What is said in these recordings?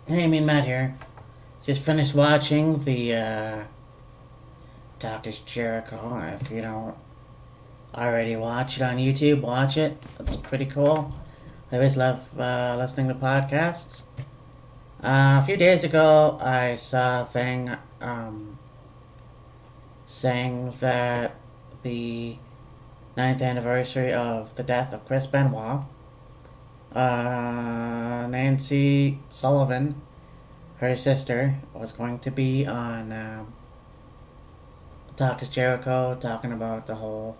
Hey, me Matt here. Just finished watching the Talk is Jericho. If you don't already watch it on YouTube, watch it. It's pretty cool. I always love listening to podcasts. A few days ago, I saw a thing saying that the ninth anniversary of the death of Chris Benoit, Nancy Sullivan, her sister, was going to be on Talk is Jericho, talking about the whole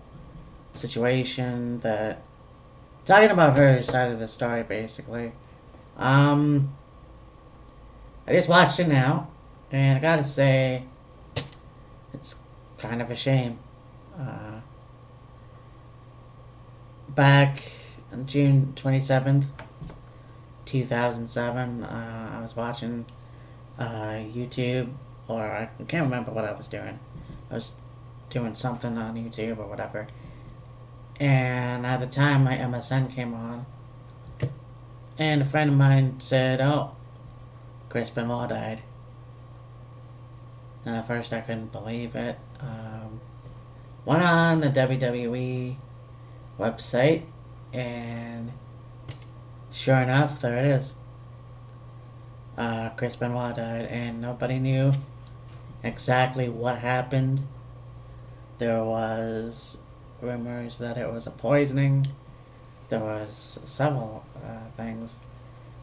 situation, talking about her side of the story, basically. Um, I just watched it now, and I gotta say, it's kind of a shame. Uh, Back on June 27th, 2007, I was watching YouTube, or I can't remember what I was doing. I was doing something on YouTube or whatever. And at the time, my MSN came on, and a friend of mine said, "Oh, Chris Benoit died." And at first, I couldn't believe it. Went on the WWE website, and sure enough, there it is. Chris Benoit died, and nobody knew exactly what happened. There was rumors that it was a poisoning. There was several things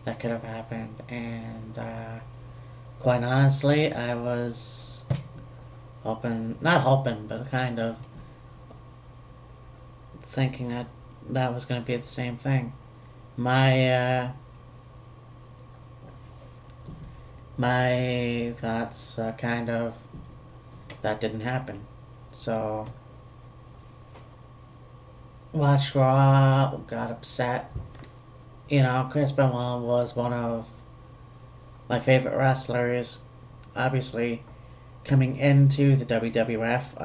that could have happened, and quite honestly, I was hoping, not hoping, but kind of thinking that that was going to be the same thing. My thoughts kind of that didn't happen. So watched Raw, got upset. Chris Benoit was one of my favorite wrestlers. Obviously, coming into the WWF,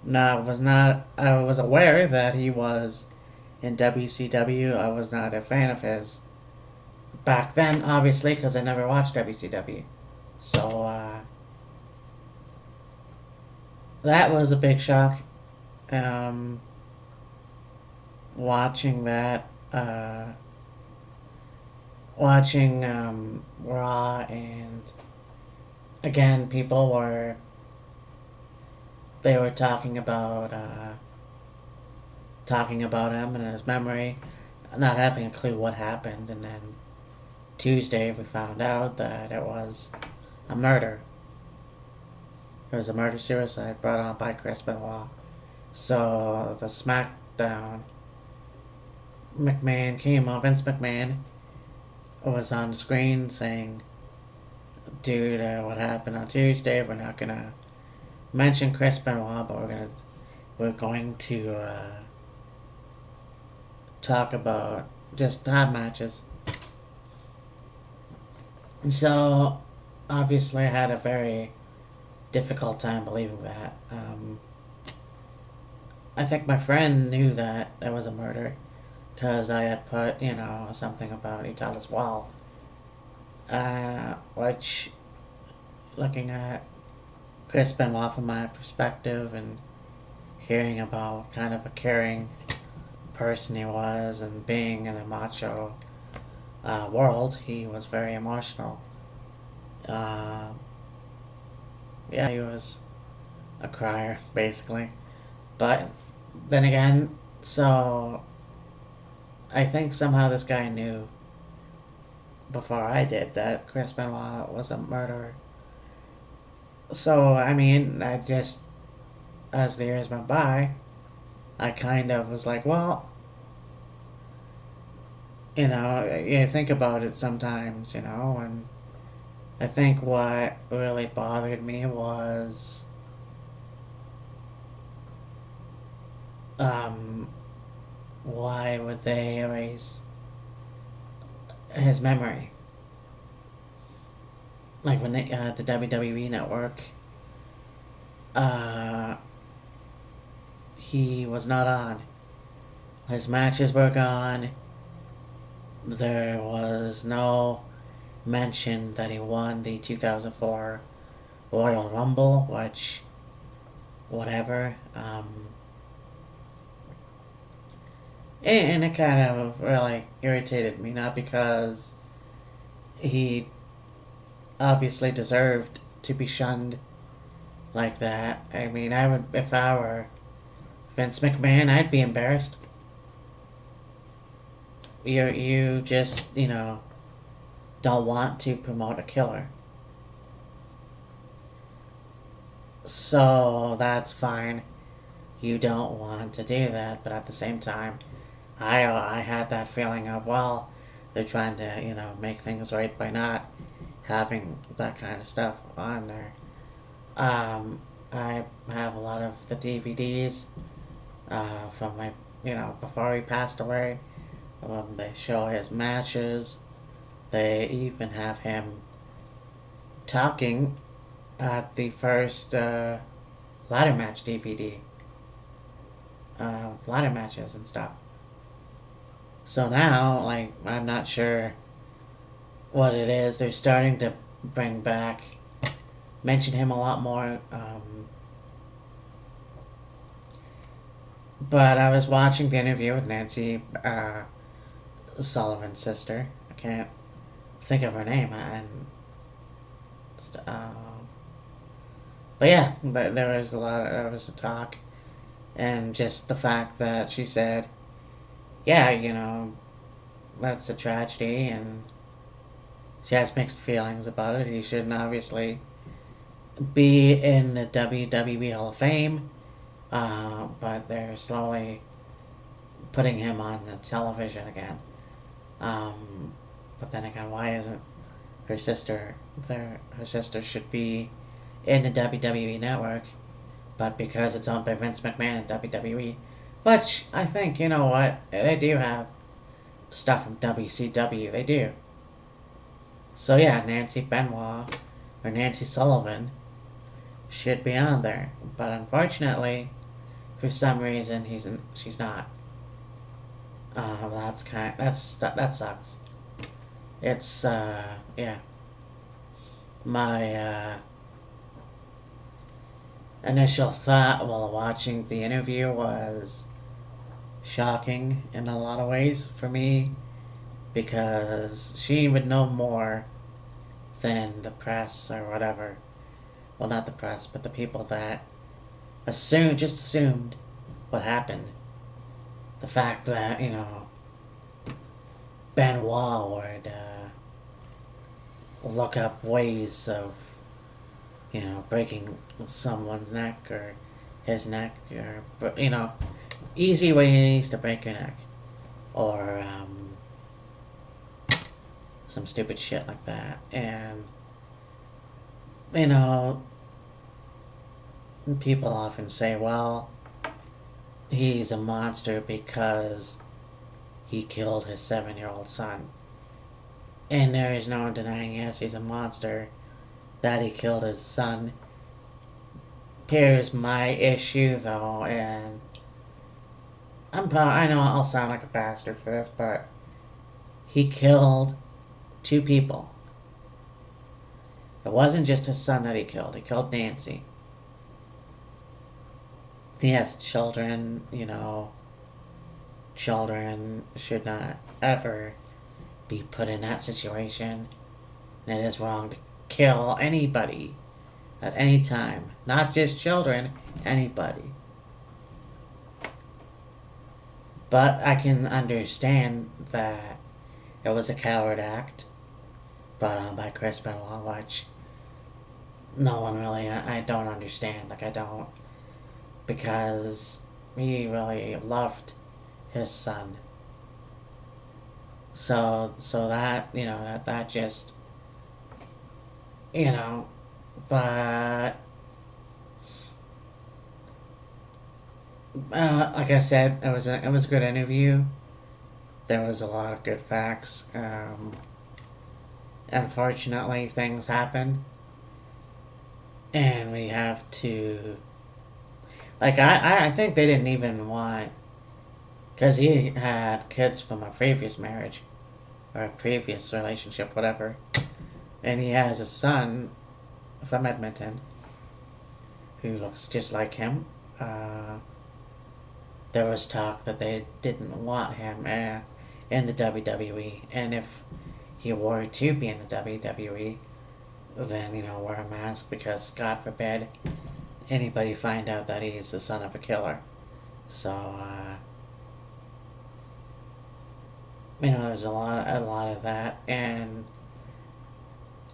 no, was not. I was aware that he was in WCW. I was not a fan of his back then, obviously, because I never watched WCW. So that was a big shock. Um, Watching that, watching Raw, and again, people were they were talking about him and his memory, not having a clue what happened, and then Tuesday we found out that it was a murder. It was a murder suicide brought on by Chris Benoit. So the SmackDown McMahon came on. Vince McMahon was on the screen saying, "Due to what happened on Tuesday, we're not gonna mention Chris Benoit, but we're going to talk about just hot matches." And so, obviously, I had a very difficult time believing that. I think my friend knew that it was a murder because I had put, something about he told us well, which, looking at Chris Benoit from my perspective and hearing about kind of a caring person he was, and being in a macho world, he was very emotional. Uh, yeah, he was a crier, basically. But then again, so I think somehow this guy knew before I did that Chris Benoit was a murderer. So, I mean, as the years went by, I kind of was like, well, you think about it sometimes, and I think what really bothered me was um, why would they erase his memory? Like when the WWE Network, uh, he was not on. His matches were gone. There was no mentioned that he won the 2004 Royal Rumble, which, whatever. And it kind of really irritated me, not because he obviously deserved to be shunned like that. I mean, I would, if I were Vince McMahon, I'd be embarrassed. You just, don't want to promote a killer. So that's fine. You don't want to do that, but at the same time, I had that feeling of, well, they're trying to, make things right by not having that kind of stuff on there. I have a lot of the DVDs from my, before he passed away. They show his matches. They even have him talking at the first ladder match DVD. Ladder matches and stuff. So now, like, I'm not sure what it is. They're starting to bring back, mention him a lot more. But I was watching the interview with Nancy Sullivan's sister. I can't think of her name. But yeah, there was there was a talk, and just the fact that she said, yeah, that's a tragedy, and she has mixed feelings about it. He shouldn't obviously be in the WWE Hall of Fame, but they're slowly putting him on the television again. But then again, why isn't her sister there? Her sister should be in the WWE network, but because it's owned by Vince McMahon and WWE, which I think, you know what, they do have stuff from WCW, they do. So yeah, Nancy Benoit, or Nancy Sullivan, should be on there, but unfortunately, for some reason, she's not. That sucks. It's, yeah. My, initial thought while watching the interview was shocking in a lot of ways for me, because she would know more than the press or whatever. Well, not the press, but the people that assumed what happened. The fact that, Benoit would look up ways of, breaking someone's neck or his neck, or, easy ways to break your neck. Or, some stupid shit like that. And, people often say, well, he's a monster because he killed his 7-year-old son. And there is no denying, yes, he's a monster that he killed his son. Here's my issue, though, and I know I'll sound like a bastard for this, but he killed 2 people. It wasn't just his son that he killed Nancy. Yes, children should not ever be put in that situation. And it is wrong to kill anybody at any time. Not just children, anybody. But I can understand that it was a coward act brought on by Chris Benoit, which no one really, I don't understand. Like, I don't. Because he really loved his son. So that, that just, but, like I said, it was a good interview. There was a lot of good facts. Unfortunately, things happen, and we have to, like, I think they didn't even want, because he had kids from a previous marriage, or a previous relationship, whatever. and he has a son from Edmonton who looks just like him. There was talk that they didn't want him in the WWE, and if he were to be in the WWE, then, wear a mask because, God forbid, anybody find out that he's the son of a killer. So, there's a lot of that, and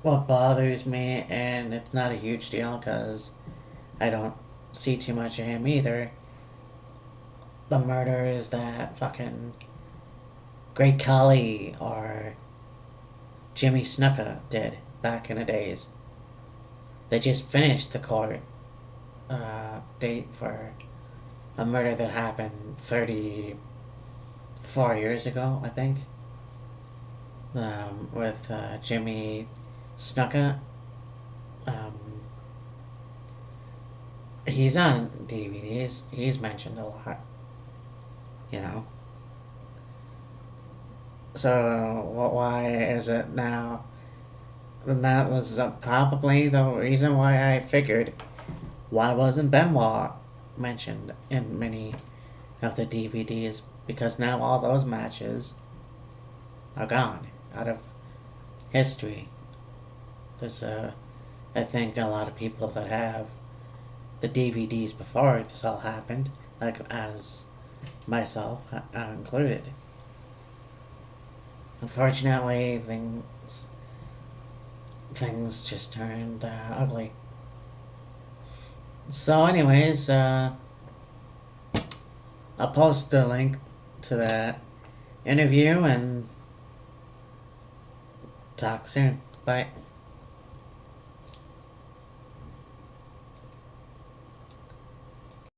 what bothers me, and it's not a huge deal because I don't see too much of him either, the murders that fucking Great Khali or Jimmy Snuka did back in the days. They just finished the court date for a murder that happened 34 years ago, I think, with Jimmy Snuka. He's on DVDs. He's mentioned a lot, So why is it now? And that was probably the reason why I figured why wasn't Benoit mentioned in many of the DVDs, because now all those matches are gone out of history. Because I think a lot of people that have the DVDs before this all happened, like as myself included. Unfortunately, things just turned ugly. So, anyways, I'll post the link to that interview and talk soon. Bye.